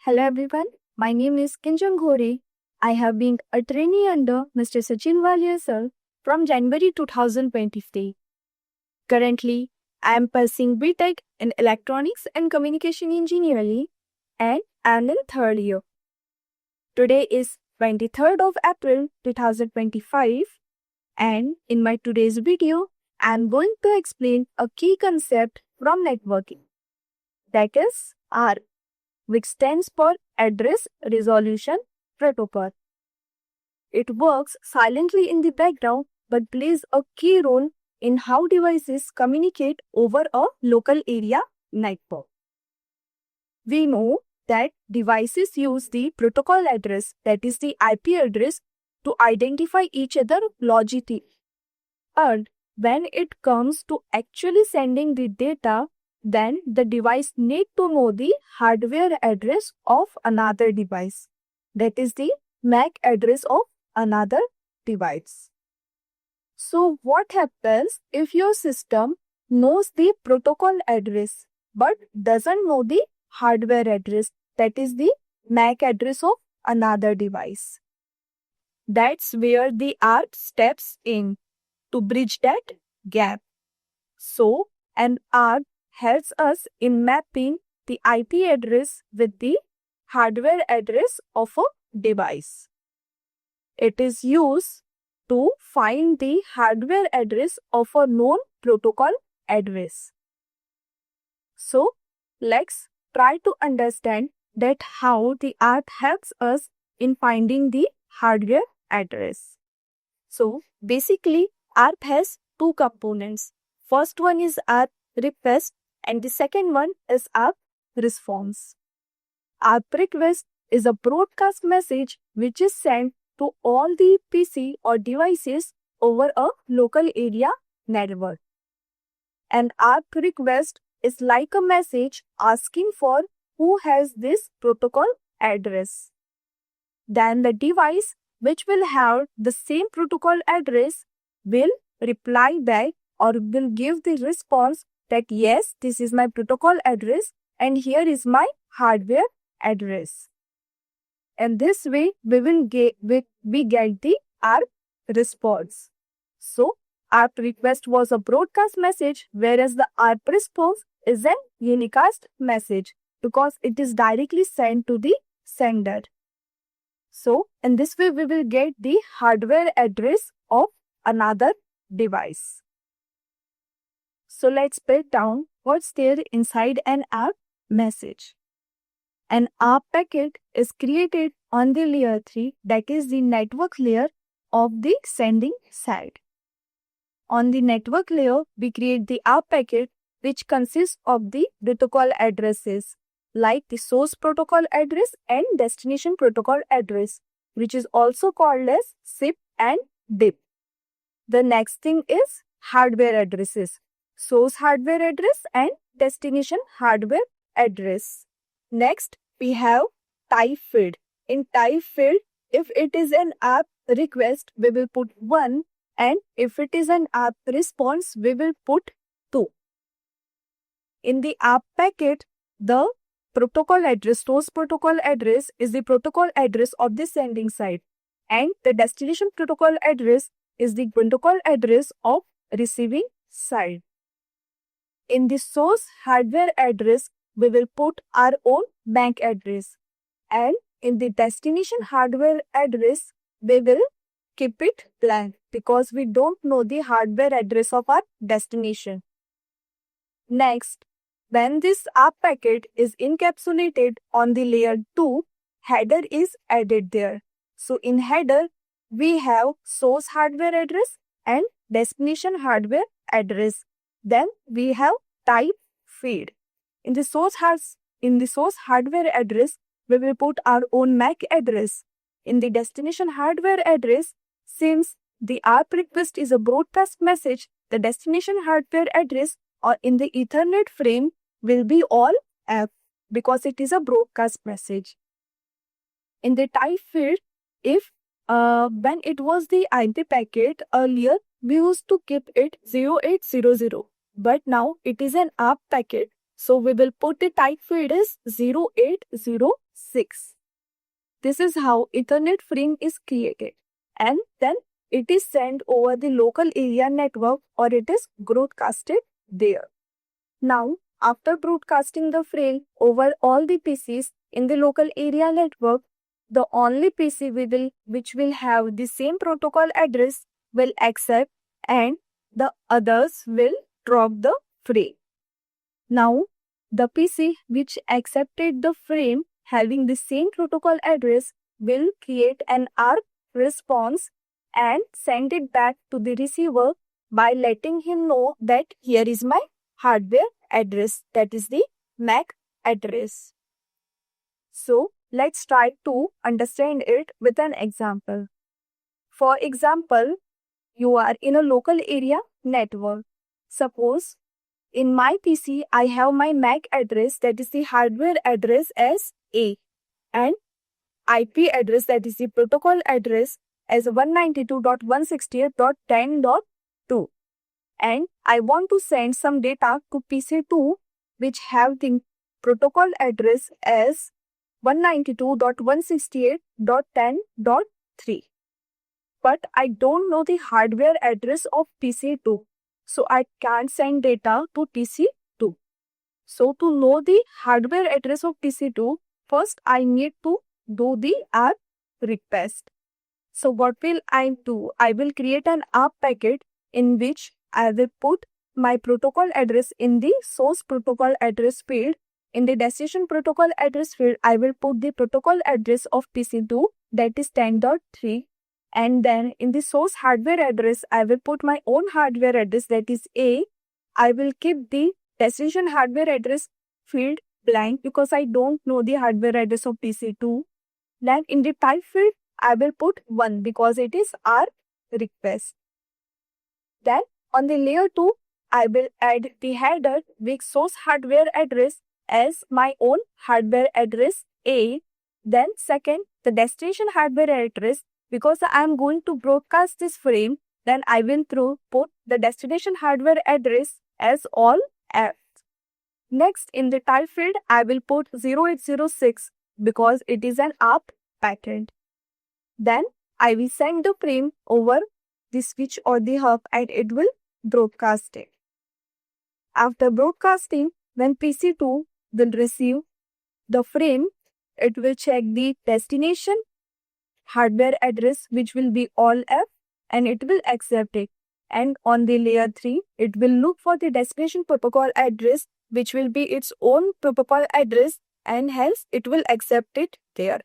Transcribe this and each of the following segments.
Hello everyone, my name is Kinjal Ghore. I have been a trainee under Mr. Sachin Walia sir from January 2023. Currently, I am pursuing BTech in Electronics and Communication Engineering and I am in third year. Today is 23rd of April 2025 and in my today's video, I am going to explain a key concept from networking, that is ARP, which stands for Address Resolution Protocol. It works silently in the background but plays a key role in how devices communicate over a local area network. We know that devices use the protocol address, that is the IP address, to identify each other logically. And when it comes to actually sending the data, then the device need to know the hardware address of another device, that is the MAC address of another device. So what happens if your system knows the protocol address but doesn't know the hardware address, that is the MAC address of another device? That's where the ARP steps in to bridge that gap. So an ARP helps us in mapping the IP address with the hardware address of a device. It is used to find the hardware address of a known protocol address. So let's try to understand that how the ARP helps us in finding the hardware address. So basically, ARP has two components. First one is ARP request and the second one is ARP response. ARP request is a broadcast message which is sent to all the PC or devices over a local area network. An ARP request is like a message asking for who has this protocol address. Then the device which will have the same protocol address will reply back or will give the response that yes, this is my protocol address and here is my hardware address. And this way we get the ARP response. So ARP request was a broadcast message, whereas the ARP response is an unicast message because it is directly sent to the sender. So in this way we will get the hardware address of another device. So let's break down what's there inside an ARP message. An ARP packet is created on the layer 3, that is the network layer of the sending side. On the network layer, we create the ARP packet which consists of the protocol addresses like the source protocol address and destination protocol address, which is also called as SIP and DIP. The next thing is hardware addresses, source hardware address and destination hardware address. Next, we have type field. In type field, if it is an ARP request, we will put 1 and if it is an ARP response, we will put 2. In the ARP packet, the protocol address, source protocol address is the protocol address of the sending side and the destination protocol address is the protocol address of receiving side. In the source hardware address, we will put our own MAC address and in the destination hardware address, we will keep it blank because we don't know the hardware address of our destination. Next, when this ARP packet is encapsulated on the layer 2, header is added there. So in header, we have source hardware address and destination hardware address. Then we have type field. In the source hardware address, we will put our own MAC address. In the destination hardware address, since the ARP request is a broadcast message, the destination hardware address or in the Ethernet frame will be all F because it is a broadcast message. In the type field, if when it was the IP packet earlier, we used to keep it 0800, but now it is an ARP packet. So we will put the type field as 0806. 6. This is how Ethernet frame is created, and then it is sent over the local area network or it is broadcasted there. Now, after broadcasting the frame over all the PCs in the local area network, the only PC which will have the same protocol address will accept and the others will drop the frame. Now, the PC which accepted the frame having the same protocol address will create an ARP response and send it back to the receiver by letting him know that here is my hardware address, that is the MAC address. So, let's try to understand it with an example. For example, you are in a local area network. Suppose in my PC, I have my MAC address, that is the hardware address, as A, and IP address, that is the protocol address, as 192.168.10.2. And I want to send some data to PC2 which have the protocol address as 192.168.10.3. But I don't know the hardware address of PC2. So I can't send data to PC2. So to know the hardware address of PC2, first I need to do the ARP request. So what will I do? I will create an ARP packet in which I will put my protocol address in the source protocol address field. In the destination protocol address field, I will put the protocol address of PC2, that is 10.3. And then in the source hardware address, I will put my own hardware address, that is A. I will keep the destination hardware address field blank because I don't know the hardware address of PC2. Then in the type field, I will put 1 because it is ARP request. Then on the layer 2, I will add the header with source hardware address as my own hardware address A. Then second, the destination hardware address, because I am going to broadcast this frame, then I will put the destination hardware address as all F. Next, in the type field, I will put 0806 because it is an ARP packet. Then I will send the frame over the switch or the hub and it will broadcast it. After broadcasting, when PC2 will receive the frame, it will check the destination hardware address which will be all F and it will accept it. And on the layer 3, it will look for the destination protocol address which will be its own protocol address and hence it will accept it there.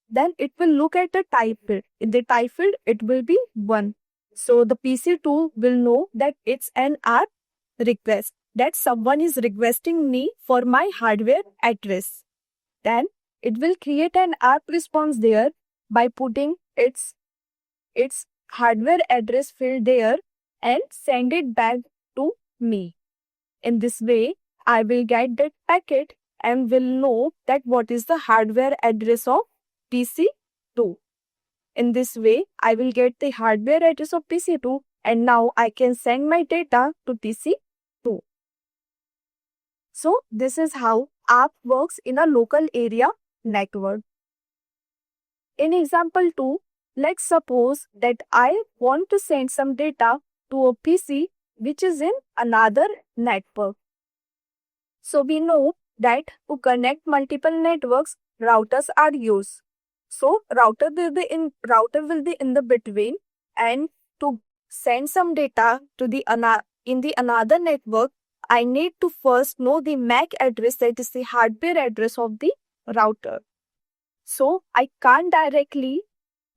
Then it will look at the type field. In the type field, it will be 1. So the PC2 will know that it's an ARP request, that someone is requesting me for my hardware address. Then it will create an ARP response there by putting its hardware address field there and send it back to me. In this way, I will get that packet and will know that what is the hardware address of PC2. In this way, I will get the hardware address of PC2 and now I can send my data to PC2. So this is how ARP works in a local area network. In example 2, let's suppose that I want to send some data to a PC which is in another network. So we know that to connect multiple networks, routers are used. So router will be in the between, and to send some data to in the another network, I need to first know the MAC address, that is the hardware address of the router. So I can't directly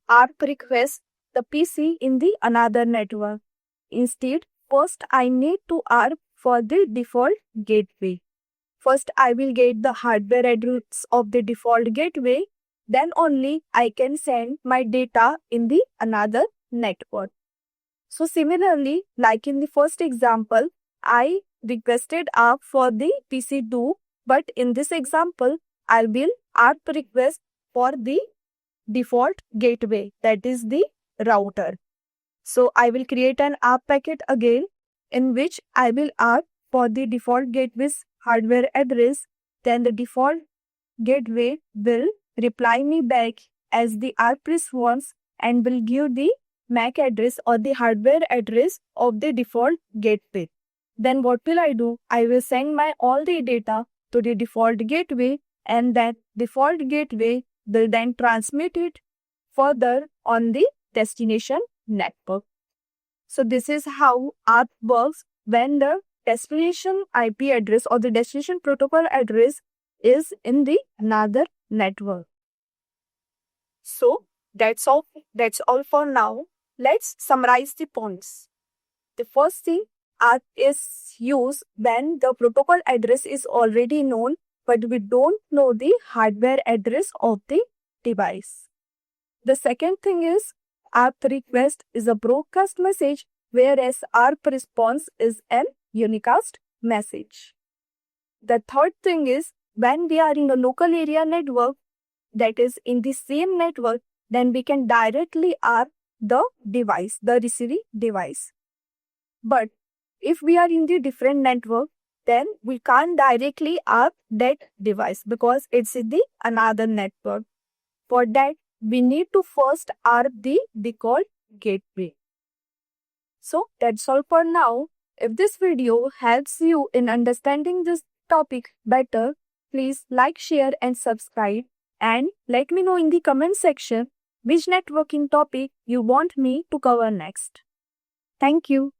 ARP request the PC in the another network. Instead, first I need to ARP for the default gateway. First I will get the hardware address of the default gateway, then only I can send my data in the another network. So similarly, like in the first example, I requested ARP for the PC2, but in this example, I will ARP request for the default gateway, that is the router. So I will create an ARP packet again in which I will ARP for the default gateway's hardware address, then the default gateway will reply me back as the ARP response and will give the MAC address or the hardware address of the default gateway. Then what will I do? I will send my all the data to the default gateway, and that default gateway will then transmit it further on the destination network. So this is how ARP works when the destination IP address or the destination protocol address is in the another network. So that's all for now. Let's summarize the points. The first thing, ARP is used when the protocol address is already known, but we don't know the hardware address of the device. The second thing is, ARP request is a broadcast message, whereas ARP response is an unicast message. The third thing is, when we are in a local area network, that is in the same network, then we can directly ARP the device, the receiving device. But if we are in the different network, then we can't directly ARP that device because it's in the another network. For that, we need to first ARP the default gateway. So that's all for now. If this video helps you in understanding this topic better, please like, share and subscribe, and let me know in the comment section which networking topic you want me to cover next. Thank you.